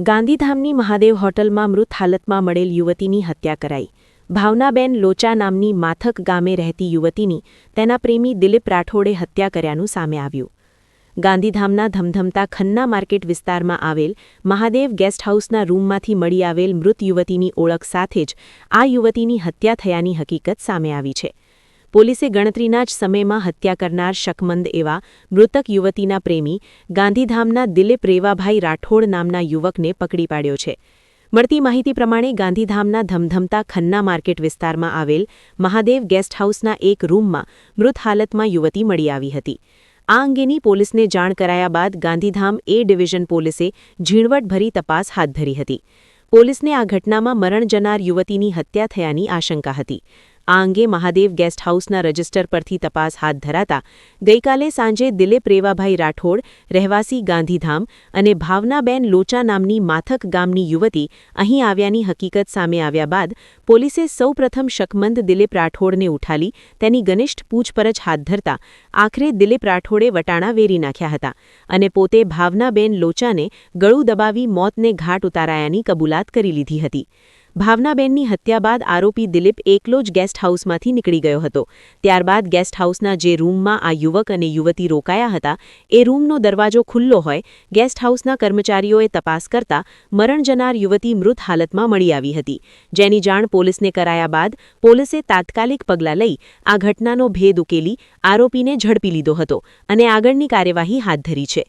ગાંધીધામની મહાદેવ હોટલમાં મૃત હાલતમાં મળેલ યુવતીની હત્યા કરાઈ. ભાવનાબેન લોચા નામની માથક ગામે રહેતી યુવતીની તેના પ્રેમી દિલીપ રાઠોડે હત્યા કર્યાનું સામે આવ્યું. ગાંધીધામના ધમધમતા ખન્ના માર્કેટ વિસ્તારમાં આવેલ મહાદેવ ગેસ્ટ હાઉસના રૂમમાંથી મળી આવેલ મૃત યુવતીની ઓળખ સાથે જ આ યુવતીની હત્યા થયાની હકીકત સામે આવી છે. પોલીસે ગણતરીના જ સમયમાં હત્યા કરનાર શકમંદ એવા મૃતક યુવતીના પ્રેમી ગાંધીધામના દિલીપ રેવાભાઈ રાઠોડ નામના યુવકને પકડી પાડ્યો છે. મળતી માહિતી પ્રમાણે ગાંધીધામના ધમધમતા ખન્ના માર્કેટ વિસ્તારમાં આવેલ મહાદેવ ગેસ્ટ હાઉસના એક રૂમમાં મૃત હાલતમાં યુવતી મળી આવી હતી. આ અંગેની પોલીસને જાણ કરાયા બાદ ગાંધીધામ એ ડિવિઝન પોલીસે ઝીણવટભરી તપાસ હાથ ધરી હતી. પોલીસને આ ઘટનામાં મરણ જનાર યુવતીની હત્યા થયાની આશંકા હતી. આ અંગે મહાદેવ ગેસ્ટ હાઉસના રજિસ્ટર પરથી તપાસ હાથ ધરાતા ગઈકાલે સાંજે દિલીપ રેવાભાઈ રાઠોડ રહેવાસી ગાંધીધામ અને ભાવનાબેન લોચા નામની માથક ગામની યુવતી અહીં આવ્યાની હકીકત સામે આવ્યા બાદ પોલીસે સૌપ્રથમ શકમંદ દિલીપ રાઠોડને ઉઠાલી તેની ઘનિષ્ઠ પૂછપરછ હાથ ધરતા આખરે દિલીપ રાઠોડે વટાણા વેરી નાખ્યા હતા અને પોતે ભાવનાબેન લોચાને ગળું દબાવી મોતને ઘાટ ઉતારાયાની કબૂલાત કરી લીધી હતી. ભાવનાબેનની હત્યા બાદ આરોપી દિલીપ એકલો જ ગેસ્ટ હાઉસમાંથી નીકળી ગયો હતો. ત્યારબાદ ગેસ્ટ હાઉસના જે રૂમમાં આ યુવક અને યુવતી રોકાયા હતા એ રૂમનો દરવાજો ખુલ્લો હોય ગેસ્ટ હાઉસના કર્મચારીઓએ તપાસ કરતા મરણ જનાર યુવતી મૃત હાલતમાં મળી આવી હતી. જેની જાણ પોલીસને કરાયા બાદ પોલીસે તાત્કાલિક પગલાં લઈ આ ઘટનાનો ભેદ ઉકેલી આરોપીને ઝડપી લીધો હતો અને આગળની કાર્યવાહી હાથ ધરી છે.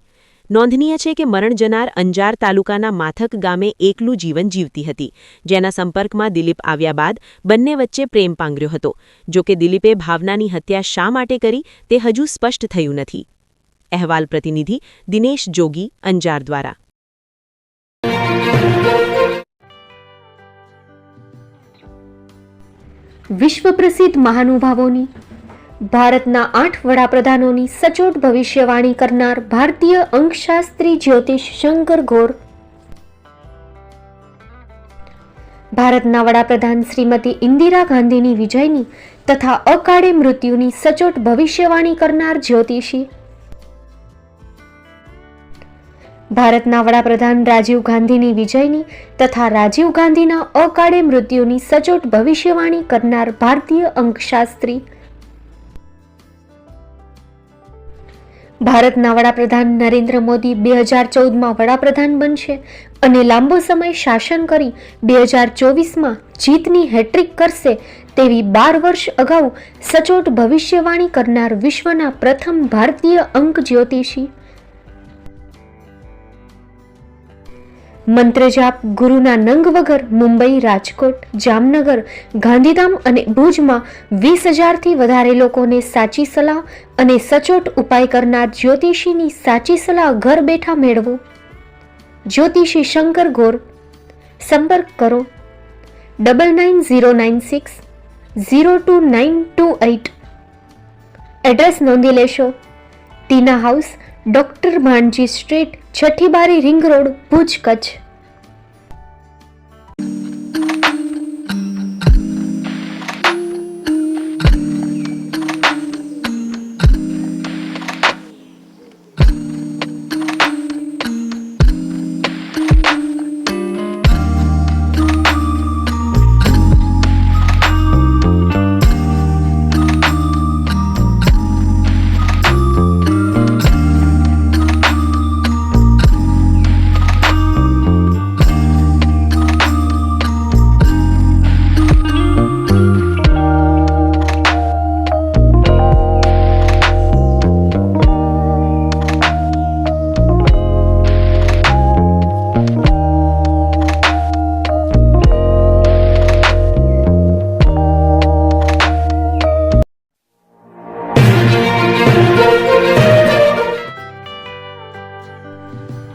નોંધનીય છે કે મરણ જનાર અંજાર તાલુકાના માથક ગામે એકલું જીવન જીવતી હતી, જેના સંપર્કમાં દિલીપ આવ્યા બાદ બંને વચ્ચે પ્રેમ પાંગર્યો હતો. જોકે દિલીપે ભાવનાની હત્યા શા માટે કરી તે હજુ સ્પષ્ટ થયું નથી. અહેવાલ પ્રતિનિધિ દિનેશ જોગી, અંજાર દ્વારા. વિશ્વ પ્રસિદ્ધ મહાનુભાવોની ભારતના 8 વડાપ્રધાનોની સચોટ ભવિષ્યવાણી કરનાર ભારતીય અંકશાસ્ત્રી જ્યોતિષ શંકર ગોર, ભારતના વડાપ્રધાન શ્રીમતી ઇન્દિરા ગાંધીની વિજયની તથા અકાળે મૃત્યુની સચોટ ભવિષ્યવાણી કરનાર જ્યોતિષી, ભારતના વડાપ્રધાન રાજીવ ગાંધીની વિજયની તથા રાજીવ ગાંધીના અકાળે મૃત્યુની સચોટ ભવિષ્યવાણી કરનાર ભારતીય અંકશાસ્ત્રી, ભારતના વડાપ્રધાન નરેન્દ્ર મોદી 2014માં વડાપ્રધાન બનશે અને લાંબો સમય શાસન કરી 2024માં જીતની હેટ્રિક કરશે તેવી 12 વર્ષ અગાઉ સચોટ ભવિષ્યવાણી કરનાર વિશ્વના પ્રથમ ભારતીય અંક જ્યોતિષી, મંત્રજાપ ગુરુના નંગ વગર મુંબઈ, રાજકોટ, જામનગર, ગાંધીધામ અને ભુજમાં 20,000થી વધારે લોકોને સાચી સલાહ અને સચોટ ઉપાય કરનાર જ્યોતિષીની સાચી સલાહ ઘર બેઠા મેળવો. જ્યોતિષી શંકર ગોર. સંપર્ક કરો 9909602928. એડ્રેસ નોંધી લેશો. ટીના હાઉસ, ડોક્ટર ભાણજી સ્ટ્રીટ, છઠ્ઠી બારી, રિંગ રોડ, ભુજ, કચ્છ.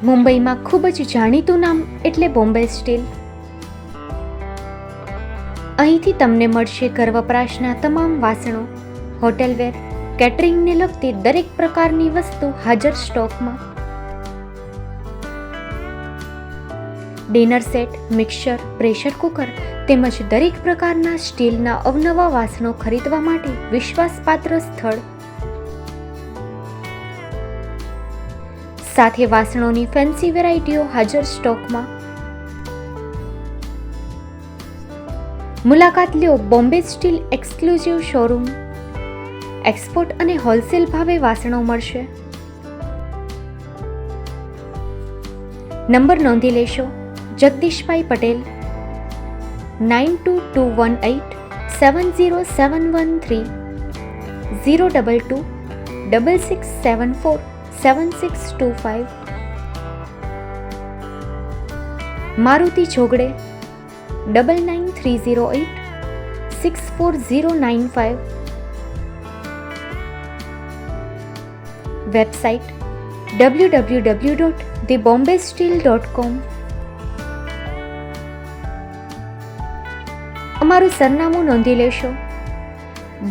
મુંબઈમાં ખૂબ જ જાણીતું નામ એટલે બોમ્બે સ્ટીલ. અહીંથી તમને મળશે ઘર વપરાશના તમામ વાસણો, હોટેલવેર, કેટરિંગને લગતી દરેક પ્રકારની વસ્તુ હાજર સ્ટોકમાં. Dinner set, mixer, pressure cooker તેમજ દરેક પ્રકારના સ્ટીલના અવનવા વાસણો ખરીદવા માટે વિશ્વાસપાત્ર સ્થળ. સાથે વાસણોની ફેન્સી વેરાયટીઓ હાજર સ્ટોકમાં. મુલાકાત લ્યો Bombay steel exclusive showroom. Export અને હોલસેલ ભાવે વાસણો મળશે. નંબર નોંધી લેશો. જગદીશભાઈ પટેલ 9221870713 022 6674 7625. મારુતિ જોગડે 9930864095. Website www.thebombasteel.com. અમારું સરનામું નોંધી લેશો.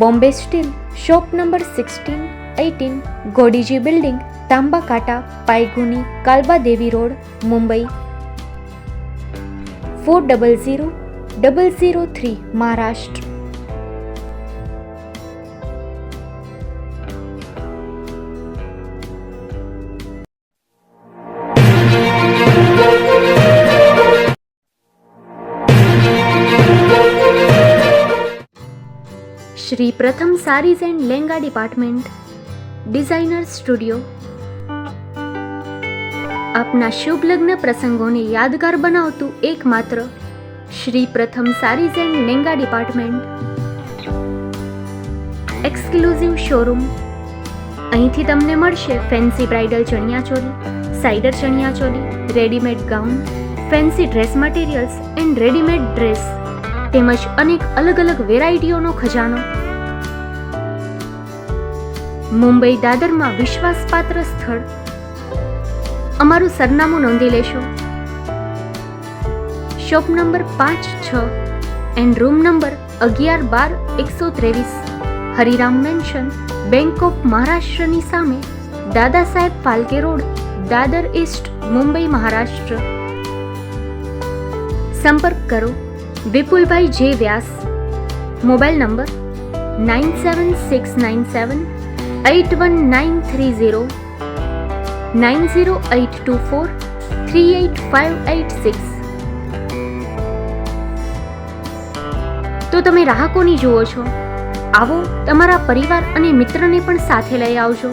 Bombay steel, shop number 16-18, Godiji building, Tamba Kanta, Pydhonie, Kalbadevi road, Mumbai 400003, Maharashtra. Shri Pratham sarees and langa department, designer studio. આપના શુભ લગ્ન પ્રસંગોને યાદગાર બનાવતું એકમાત્ર Shri Pratham sarees and langa department, exclusive showroom. અહીંથી તમને મળશે fancy bridal chaniya choli, cider chaniya choli, readymade gown, fancy dress materials and readymade dress તેમજ અનેક અલગ અલગ વેરાયટીઓનો ખજાનો. મુંબઈ દાદરમાં વિશ્વાસપાત્ર સ્થળ. અમારું સરનામું નોંધી લેશો. Shop number 5-6 and room number 11-12-123, Hariram mansion, bank of મહારાષ્ટ્રની સામે, દાદા સાહેબ ફાલ્કે રોડ, દાદર ઈસ્ટ, મુંબઈ, મહારાષ્ટ્ર. સંપર્ક કરો વિપુલભાઈ જે વ્યાસ. Mobile number 9769781930, 9082438586. તો તમે રાહ કોની જુઓ છો? આવો, તમારા પરિવાર અને મિત્રને પણ સાથે લઈ આવજો.